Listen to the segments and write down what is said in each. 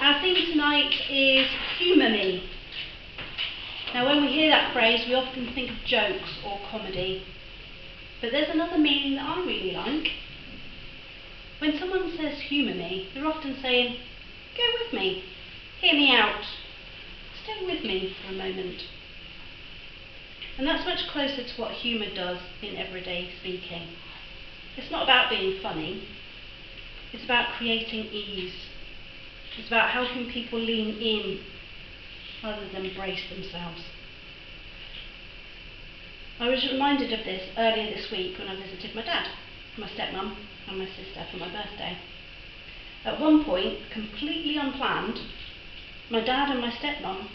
Our theme tonight is humour me. Now when we hear that phrase we often think of jokes or comedy, but there's another meaning that I really like. When someone says humour me, they're often saying, go with me, hear me out, stay with me for a moment. And that's much closer to what humour does in everyday speaking. It's not about being funny, it's about creating ease. It's about helping people lean in rather than brace themselves. I was reminded of this earlier this week when I visited my dad, my stepmum and my sister for my birthday. At one point, completely unplanned, my dad and my stepmum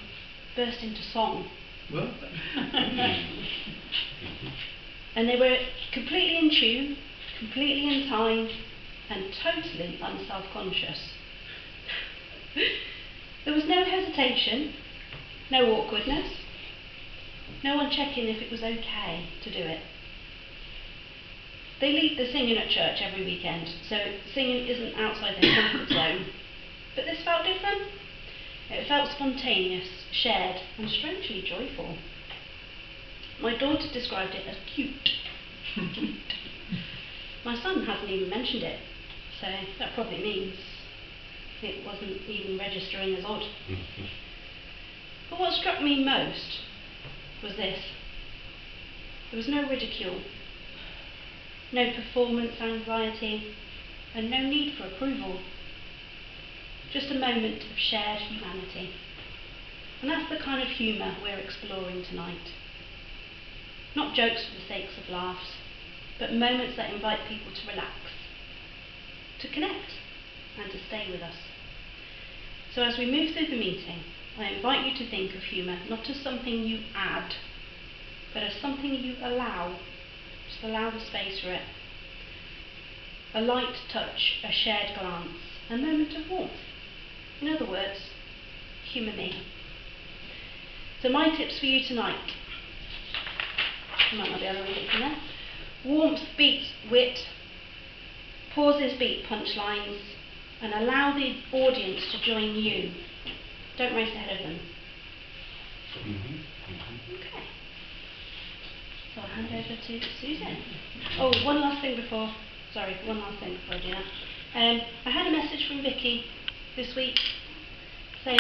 burst into song. Well. And they were completely in tune, completely in time, and totally unself-conscious. There was no hesitation, no awkwardness, no one checking if it was okay to do it. They lead the singing at church every weekend, so singing isn't outside their comfort zone. But this felt different. It felt spontaneous, shared, and strangely joyful. My daughter described it as cute. My son hasn't even mentioned it, so that probably means it wasn't even registering as odd. But what struck me most was this. There was no ridicule, no performance anxiety, and no need for approval. Just a moment of shared humanity. And that's the kind of humour we're exploring tonight. Not jokes for the sake of laughs, but moments that invite people to relax, to connect, and to stay with us. So as we move through the meeting, I invite you to think of humour not as something you add, but as something you allow. Just allow the space for it. A light touch, a shared glance, a moment of warmth. In other words, humour me. So my tips for you tonight, you might not be able to read it from there. Warmth beats wit, pauses beat punchlines, and allow the audience to join you. Don't race ahead of them. Okay. So I'll hand over to Susan. Oh, one last thing before I do that. I had a message from Vicky this week